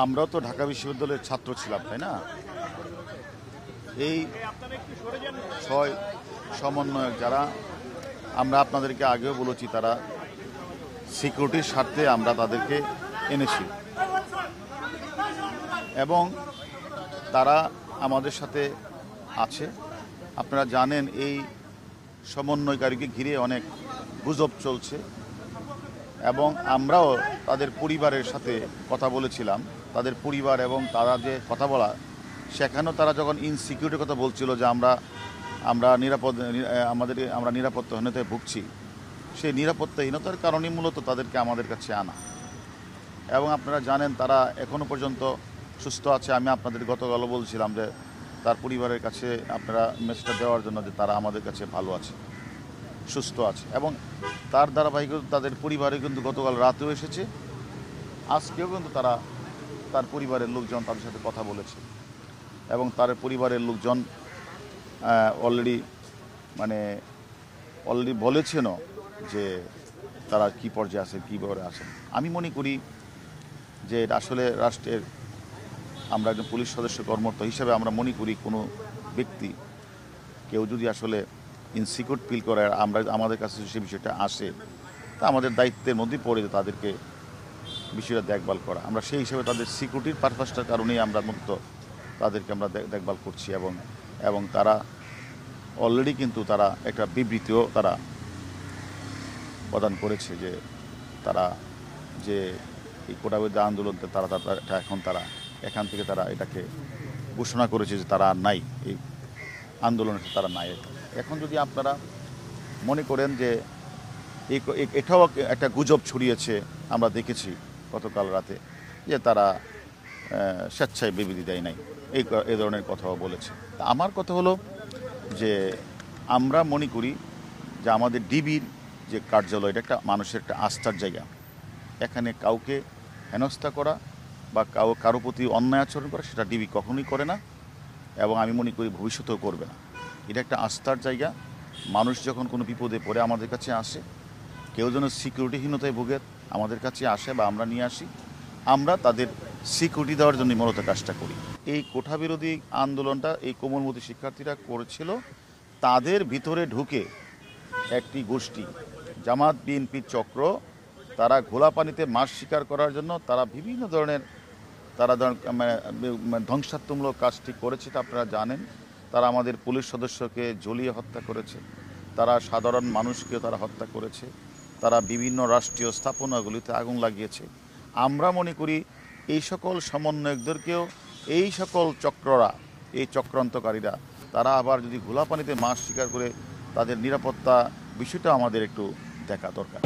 আমরাও তো ঢাকা বিশ্ববিদ্যালয়ের ছাত্র ছিলাম, তাই না? এই 6 সমন্বয়ক যারা, আমরা আপনাদেরকে আগেও বলেছি, তারা সিকিউরিটির স্বার্থে আমরা তাদেরকে এনেছি এবং তারা আমাদের সাথে আছে। আপনারা জানেন এই সমন্বয়কারীকে ঘিরে অনেক গুজব চলছে এবং আমরাও তাদের পরিবারের সাথে কথা বলেছিলাম। তাদের পরিবার এবং তারা যে কথা বলা, সেখানেও তারা যখন ইনসিকিউরিটির কথা বলছিল যে আমরা নিরাপত্তাহীনতায় ভুগছি, সেই নিরাপত্তাহীনতার কারণেই মূলত তাদেরকে আমাদের কাছে আনা। এবং আপনারা জানেন তারা এখনও পর্যন্ত সুস্থ আছে। আমি আপনাদের গতকালও বলছিলাম যে তার পরিবারের কাছে আপনারা মেসেজটা দেওয়ার জন্য যে তারা আমাদের কাছে ভালো আছে, সুস্থ আছে। এবং তার ধারাবাহিকতা তাদের পরিবারে কিন্তু গতকাল রাতেও এসেছে, আজকেও কিন্তু তার পরিবারের লোকজন তাদের সাথে কথা বলেছে এবং তার পরিবারের লোকজন অলরেডি বলেছেনও যে তারা কী পর্যায়ে আছে, কীভাবে আছেন। আমি মনে করি যে এটা আসলে রাষ্ট্রের, আমরা একজন পুলিশ সদস্য কর্মরত হিসেবে আমরা মনে করি কোনো ব্যক্তি কেউ যদি আসলে ইনসিকিউর ফিল করে আমাদের কাছে সে বিষয়টা আসে, তা আমাদের দায়িত্বের মধ্যেই পড়ে তাদেরকে বিষয়টা দেখভাল করা। আমরা সেই হিসেবে তাদের সিকিউরিটির পারপাসটার কারণেই আমরা মূলত তাদেরকে আমরা দেখভাল করছি এবং তারা অলরেডি কিন্তু তারা একটা বিবৃতিও তারা প্রদান করেছে যে তারা যে এই কোটাবিরোধী আন্দোলনকে তারা এখান থেকে তারা এটাকে ঘোষণা করেছে যে তারা আর নাই, এই আন্দোলনের তারা নাই। এখন যদি আপনারা মনে করেন যে এটাও একটা গুজব ছড়িয়েছে, আমরা দেখেছি গতকাল রাতে যে তারা স্বেচ্ছায় বিবৃতি দেয় নাই, এই ধরনের কথাও বলেছে। আমার কথা হলো যে আমরা মনে করি যে আমাদের ডিবির যে কার্যালয়, এটা একটা মানুষের একটা আস্থার জায়গা। এখানে কাউকে হেনস্থা করা বা কারো প্রতি অন্যায় আচরণ করা, সেটা ডিবি কখনোই করে না এবং আমি মনে করি ভবিষ্যতেও করবে না। এটা একটা আস্থার জায়গা। মানুষ যখন কোনো বিপদে পড়ে আমাদের কাছে আসে, কেউ যেন সিকিউরিটিহীনতায় ভোগে আমাদের কাছে আসে বা আমরা নিয়ে আসি, আমরা তাদের সিকিউরিটি দেওয়ার জন্য মূলত কাজটা করি। এই কোঠা বিরোধী আন্দোলনটা এই কোমলমতি শিক্ষার্থীরা করেছিল, তাদের ভিতরে ঢুকে একটি গোষ্ঠী জামাত বিএনপি চক্র, তারা ঘোলা পানিতে মাছ শিকার করার জন্য তারা বিভিন্ন ধরনের ধ্বংসাত্মমূলক কাজটি করেছে। আপনারা জানেন তারা আমাদের পুলিশ সদস্যকে জ্বলিয়ে হত্যা করেছে, তারা সাধারণ মানুষকেও তারা হত্যা করেছে, তারা বিভিন্ন রাষ্ট্রীয় স্থাপনাগুলিতে আগুন লাগিয়েছে। আমরা মনে করি এই সকল সমন্বয়কদেরকেও এই সকল এই চক্রান্তকারীরা তারা আবার যদি ঘোলা পানিতে মাছ শিকার করে, তাদের নিরাপত্তা বিষয়টা আমাদের একটু দেখা দরকার।